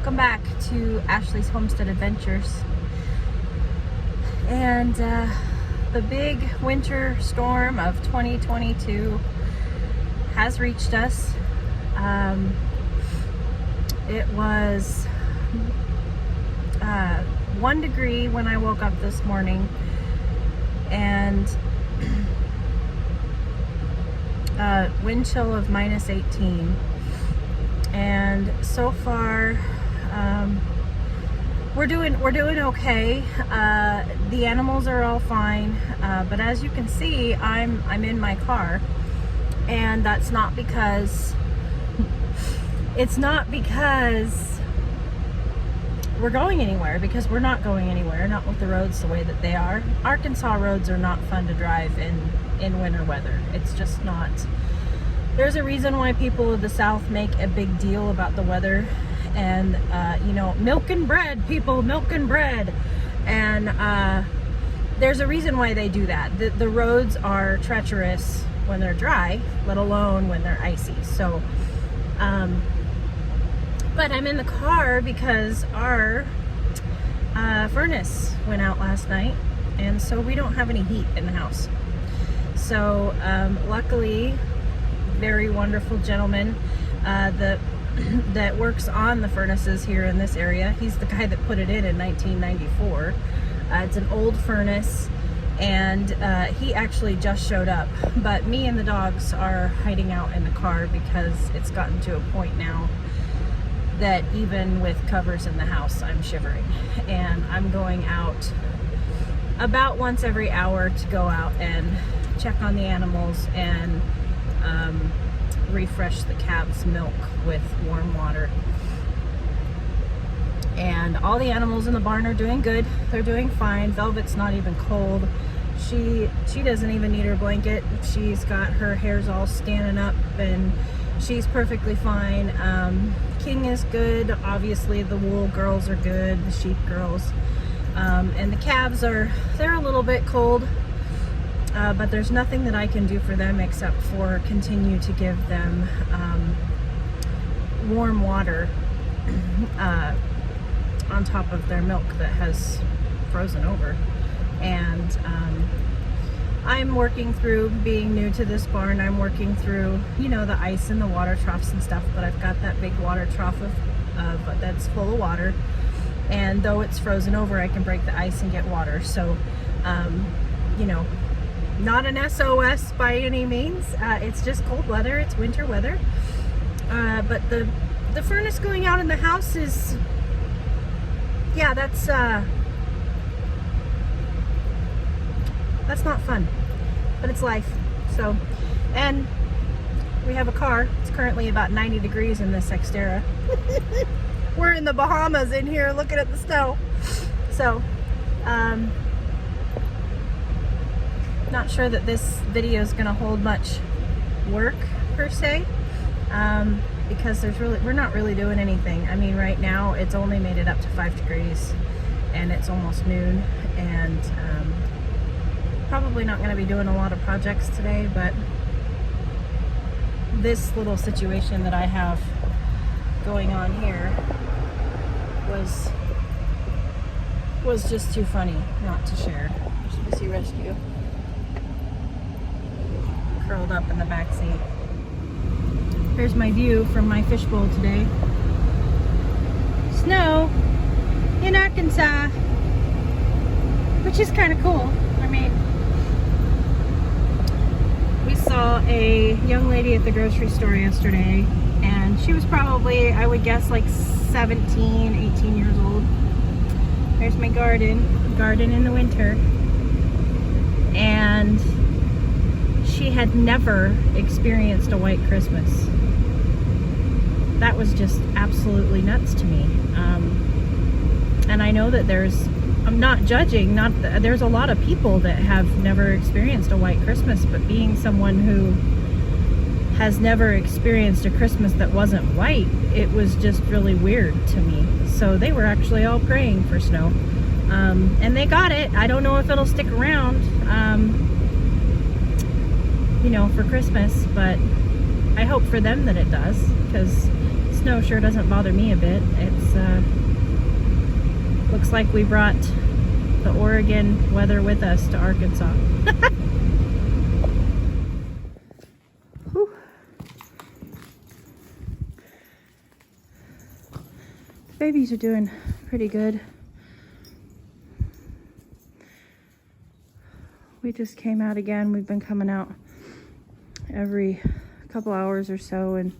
welcome back to Ashley's Homestead Adventures. And the big winter storm of 2022 has reached us. It was 1 degree when I woke up this morning, and wind chill of -18. And so far we're doing okay. The animals are all fine, but as you can see, I'm in my car, and that's not because we're going anywhere, because we're not going anywhere, not with the roads the way that they are. Arkansas roads are not fun to drive in winter weather. It's just not. There's a reason why people of the South make a big deal about the weather, and you know, milk and bread, people, milk and bread. And there's a reason why they do that. The roads are treacherous when they're dry, let alone when they're icy. So but I'm in the car because our furnace went out last night, and so we don't have any heat in the house. So luckily, very wonderful gentleman that works on the furnaces here in this area. He's the guy that put it in 1994. It's an old furnace, and he actually just showed up. But me and the dogs are hiding out in the car because it's gotten to a point now that even with covers in the house, I'm shivering. And I'm going out about once every hour to go out and check on the animals and refresh the calves' milk with warm water. And all the animals in the barn are doing good. They're doing fine. Velvet's not even cold. She doesn't even need her blanket. She's got her hairs all standing up, and she's perfectly fine. King is good. Obviously the wool girls are good, the sheep girls. And the calves they're a little bit cold. But there's nothing that I can do for them except for continue to give them warm water on top of their milk that has frozen over. And I'm working through, being new to this barn, I'm working through, you know, the ice and the water troughs and stuff, but I've got that big water trough that's full of water, and though it's frozen over, I can break the ice and get water. So you know, not an SOS by any means. It's just cold weather. It's winter weather. But the furnace going out in the house is, yeah, that's not fun, but it's life. So, and we have a car. It's currently about 90 degrees in this Xterra. We're in the Bahamas in here looking at the snow. So, not sure that this video is going to hold much work per se, because we're not really doing anything. I mean, right now it's only made it up to 5 degrees, and it's almost noon, and probably not going to be doing a lot of projects today. But this little situation that I have going on here was just too funny not to share. There's Missy Rescue curled up in the back seat. Here's my view from my fishbowl today. Snow in Arkansas, which is kind of cool. I mean, we saw a young lady at the grocery store yesterday, and she was probably, I would guess, like 17, 18 years old. There's my garden in the winter. And she had never experienced a white Christmas. That was just absolutely nuts to me. And I know that I'm not judging, there's a lot of people that have never experienced a white Christmas, but being someone who has never experienced a Christmas that wasn't white, it was just really weird to me. So they were actually all praying for snow. And they got it. I don't know if it'll stick around, you know, for Christmas, but I hope for them that it does, because snow sure doesn't bother me a bit. It's looks like we brought the Oregon weather with us to Arkansas. Whew. The babies are doing pretty good. We just came out again. We've been coming out every couple hours or so and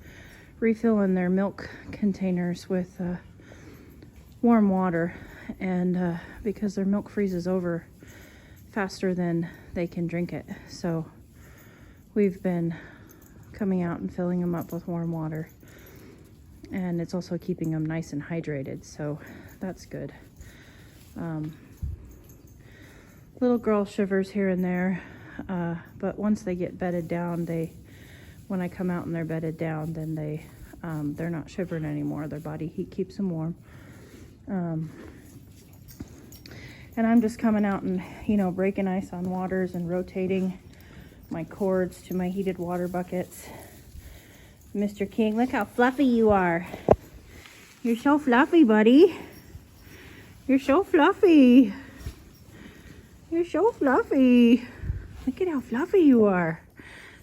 refilling their milk containers with warm water, and because their milk freezes over faster than they can drink it, so we've been coming out and filling them up with warm water, and it's also keeping them nice and hydrated, so that's good. Little girl shivers here and there, but once they get bedded down, when I come out and they're bedded down, then they're not shivering anymore. Their body heat keeps them warm. And I'm just coming out and, breaking ice on waters and rotating my cords to my heated water buckets. Mr. King, look how fluffy you are. You're so fluffy, buddy. You're so fluffy. You're so fluffy. Look at how fluffy you are.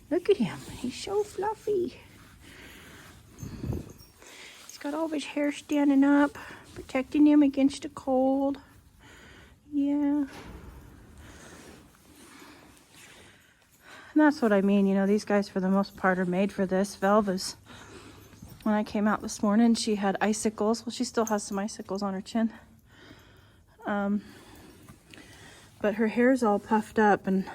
Look at him. He's so fluffy. He's got all of his hair standing up, protecting him against the cold. Yeah. And that's what I mean. These guys for the most part are made for this. Velva's, when I came out this morning, she had icicles. Well, she still has some icicles on her chin. But her hair's all puffed up, and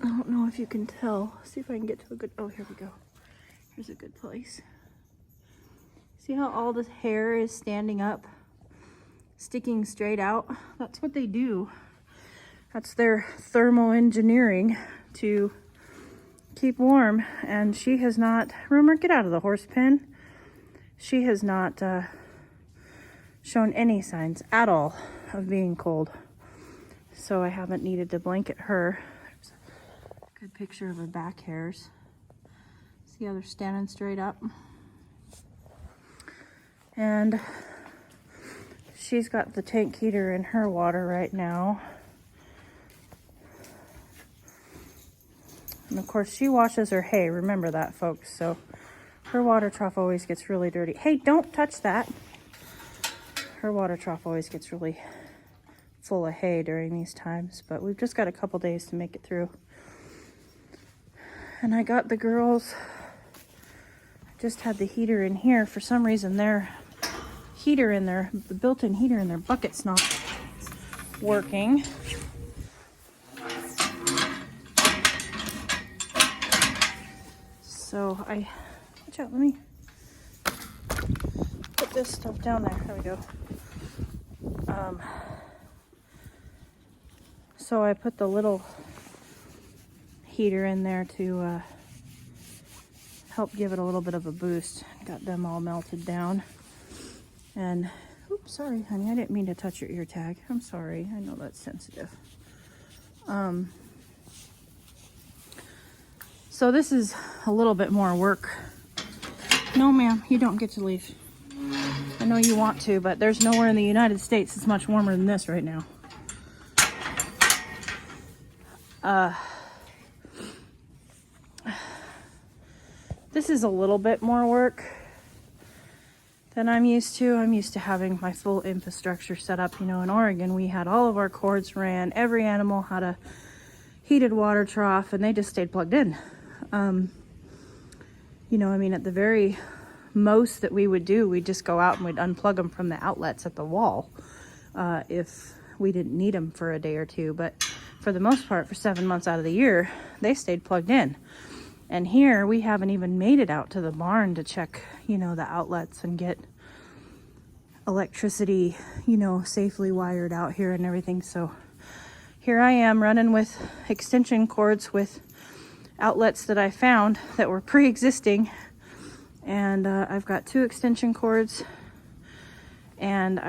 I don't know if you can tell. See if I can get to a good, oh, here we go. Here's a good place. See how all the hair is standing up, sticking straight out? That's what they do. That's their thermoengineering to keep warm. And she has not, Rumor, get out of the horse pen. She has not shown any signs at all of being cold. So I haven't needed to blanket her. There's a good picture of her back hairs. See how they're standing straight up? And she's got the tank heater in her water right now. And of course she washes her hay, remember that, folks. So her water trough always gets really dirty. Hey, don't touch that. Her water trough always gets really full of hay during these times, but we've just got a couple days to make it through. And I got the girls, I just had the heater in here. For some reason their heater in there, the built-in heater in their bucket's not working. So watch out, let me put this stuff down there. There we go. So I put the little heater in there to help give it a little bit of a boost. Got them all melted down. And, oops, sorry, honey, I didn't mean to touch your ear tag. I'm sorry, I know that's sensitive. So this is a little bit more work. No, ma'am, you don't get to leave. I know you want to, but there's nowhere in the United States that's much warmer than this right now. This is a little bit more work than I'm used to. I'm used to having my full infrastructure set up. In Oregon, we had all of our cords ran. Every animal had a heated water trough, and they just stayed plugged in. At the very most that we would do, we'd just go out and we'd unplug them from the outlets at the wall if we didn't need them for a day or two. But for the most part, for 7 months out of the year, they stayed plugged in. And here we haven't even made it out to the barn to check, the outlets and get electricity, safely wired out here and everything. So here I am running with extension cords with outlets that I found that were pre-existing. And I've got 2 extension cords, and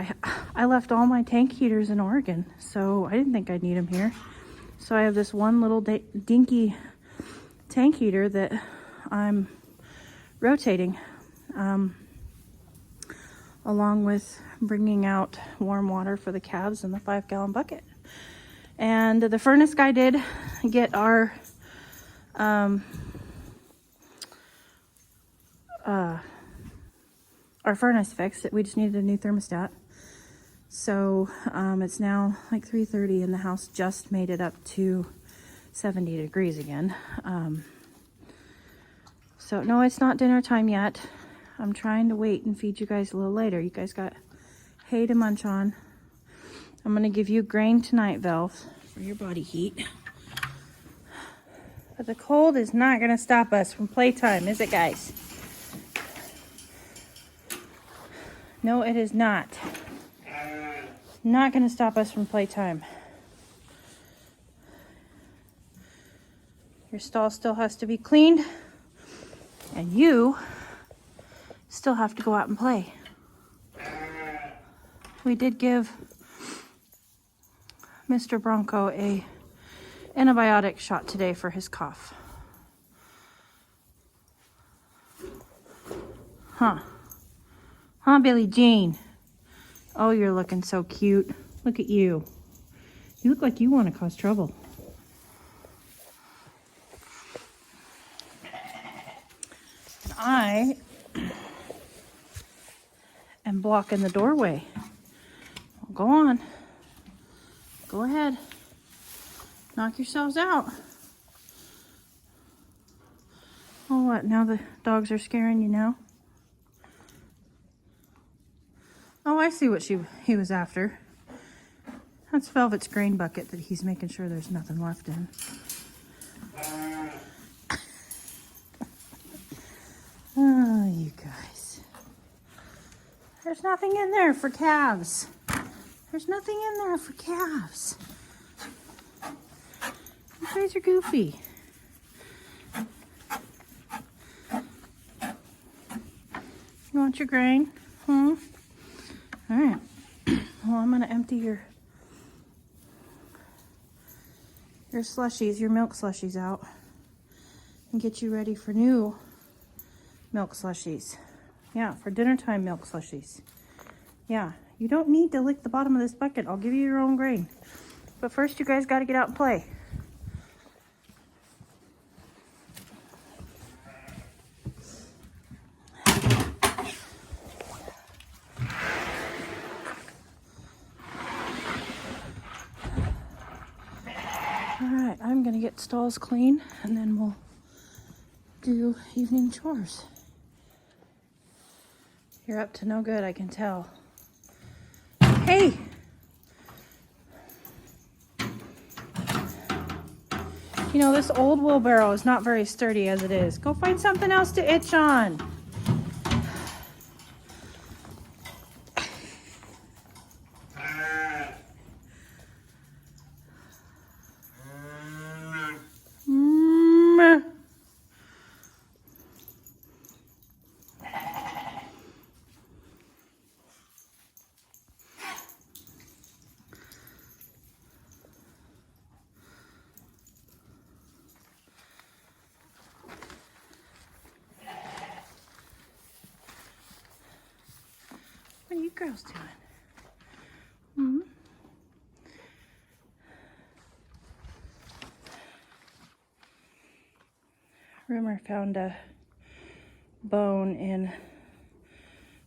I left all my tank heaters in Oregon, so I didn't think I'd need them here. So I have this one little dinky tank heater that I'm rotating, along with bringing out warm water for the calves in the 5-gallon bucket. And the furnace guy did get our furnace fixed. We just needed a new thermostat. So it's now like 3:30 and the house just made it up to 70 degrees again. So no, it's not dinner time yet. I'm trying to wait and feed you guys a little later. You guys got hay to munch on. I'm gonna give you grain tonight, Valve, for your body heat. But the cold is not gonna stop us from playtime, is it, guys? No, it is not. Not gonna stop us from playtime. Your stall still has to be cleaned, and you still have to go out and play. We did give Mr. Bronco a antibiotic shot today for his cough. Huh, Billie Jean? Oh, you're looking so cute. Look at you. You look like you want to cause trouble. I am blocking the doorway. Well, go on. Go ahead. Knock yourselves out. Oh, what? Now the dogs are scaring you now? Oh, I see what he was after. That's Velvet's grain bucket that he's making sure there's nothing left in. Oh, you guys. There's nothing in there for calves. There's nothing in there for calves. You guys are goofy. You want your grain? All right. Well, I'm going to empty your slushies, your milk slushies out, and get you ready for new milk slushies. Yeah, for dinner time milk slushies. Yeah, you don't need to lick the bottom of this bucket. I'll give you your own grain. But first, you guys got to get out and play. Alright, I'm going to get stalls clean and then we'll do evening chores. You're up to no good, I can tell. Hey! You know, this old wheelbarrow is not very sturdy as it is. Go find something else to itch on. What are you girls doing? Rumor found a bone in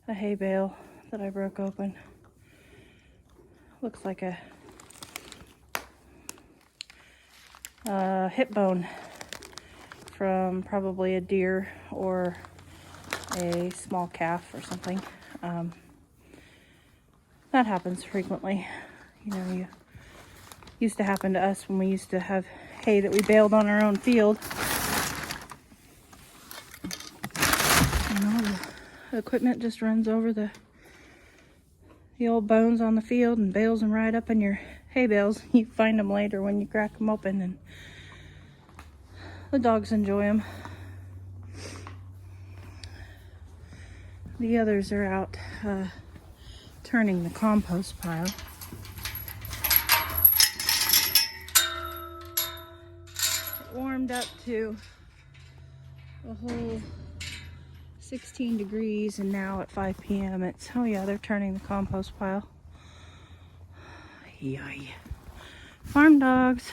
a hay bale that I broke open. Looks like a hip bone from probably a deer or a small calf or something. That happens frequently. You know, you used to happen to us when we used to have hay that we baled on our own field. You know, the equipment just runs over the old bones on the field and bales them right up in your hay bales. You find them later when you crack them open, and the dogs enjoy them. The others are out turning the compost pile. It warmed up to a whole 16 degrees, and now at 5 p.m. it's, oh yeah, they're turning the compost pile. Yay. Farm dogs.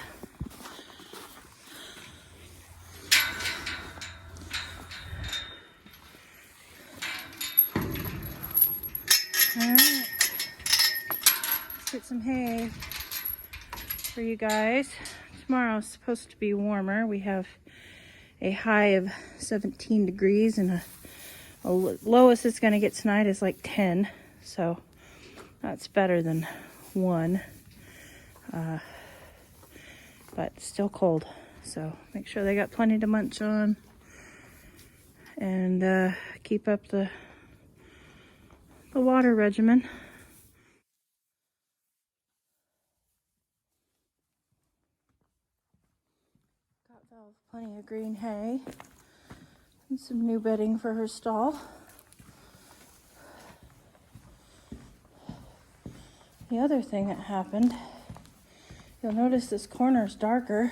Alright. Let's get some hay for you guys. Tomorrow's supposed to be warmer. We have a high of 17 degrees, and a lowest it's going to get tonight is like 10. So that's better than 1. But still cold. So make sure they got plenty to munch on. And keep up the water regimen. Got Val plenty of green hay and some new bedding for her stall. The other thing that happened, you'll notice this corner's darker.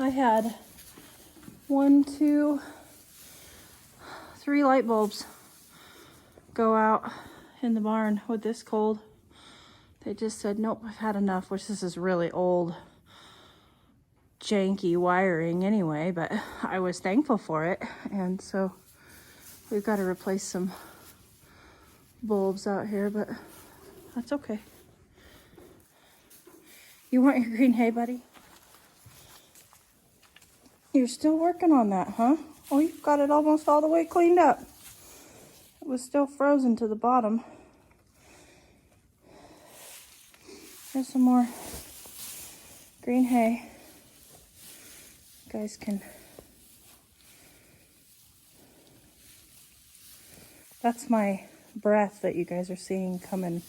I had 1, 2, 3 light bulbs go out in the barn with this cold. They just said, nope, I've had enough, which this is really old, janky wiring anyway, but I was thankful for it. And so we've got to replace some bulbs out here, but that's okay. You want your green hay, buddy? You're still working on that, huh? Oh, you've got it almost all the way cleaned up. It was still frozen to the bottom. There's some more green hay. You guys can... That's my breath that you guys are seeing coming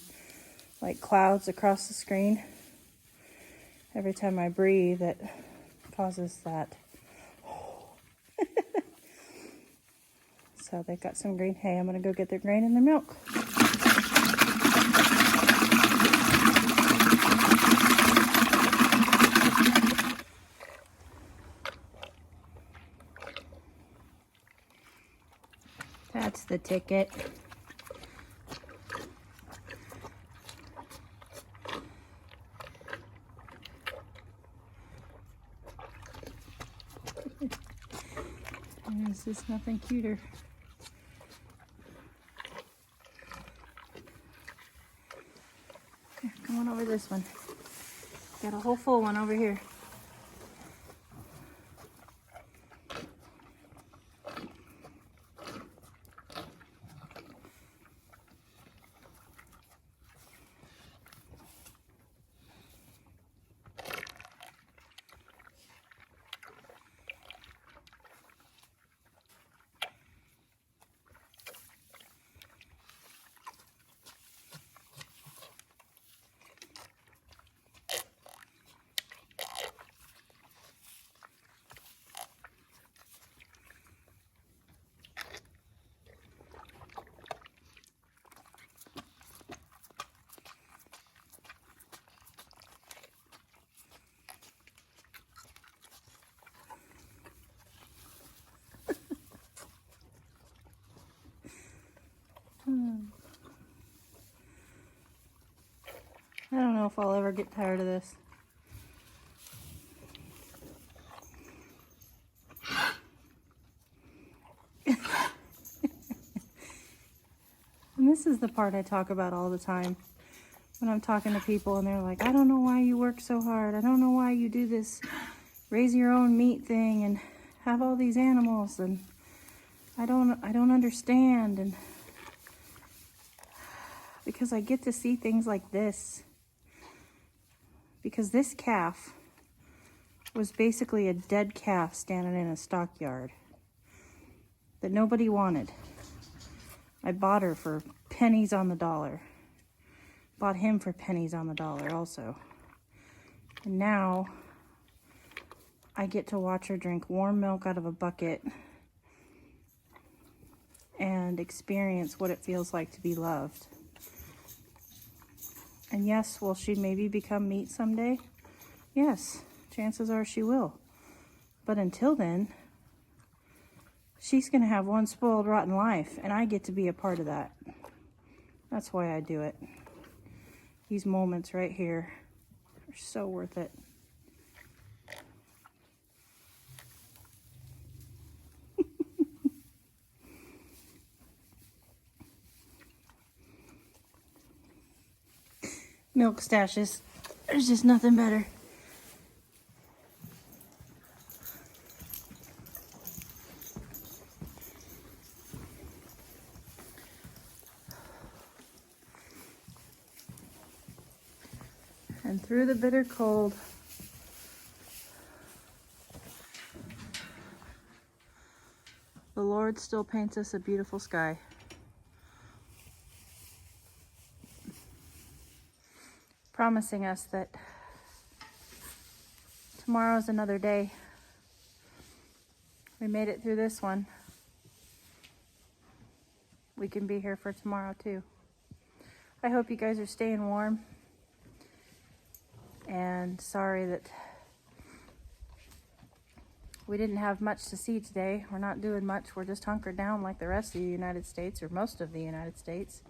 like clouds across the screen. Every time I breathe, it causes that. So they've got some green hay. I'm going to go get their grain and their milk. That's the ticket. This is nothing cuter. Here, come on over this one. Got a whole full one over here. I don't know if I'll ever get tired of this. And this is the part I talk about all the time when I'm talking to people and they're like, I don't know why you work so hard. I don't know why you do this raise your own meat thing and have all these animals, and I don't understand. And because I get to see things like this. Because this calf was basically a dead calf standing in a stockyard that nobody wanted. I bought her for pennies on the dollar. Bought him for pennies on the dollar also. And now I get to watch her drink warm milk out of a bucket and experience what it feels like to be loved. And yes, will she maybe become meat someday? Yes, chances are she will. But until then, she's gonna have one spoiled, rotten life, and I get to be a part of that. That's why I do it. These moments right here are so worth it. Milk stashes. There's just nothing better. And through the bitter cold, the Lord still paints us a beautiful sky. Promising us that tomorrow's another day. We made it through this one. We can be here for tomorrow too. I hope you guys are staying warm. And sorry that we didn't have much to see today. We're not doing much. We're just hunkered down like the rest of the United States, or most of the United States.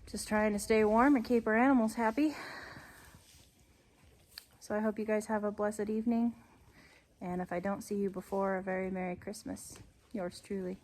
Just trying to stay warm and keep our animals happy. So I hope you guys have a blessed evening. And if I don't see you before, a very Merry Christmas. Yours truly.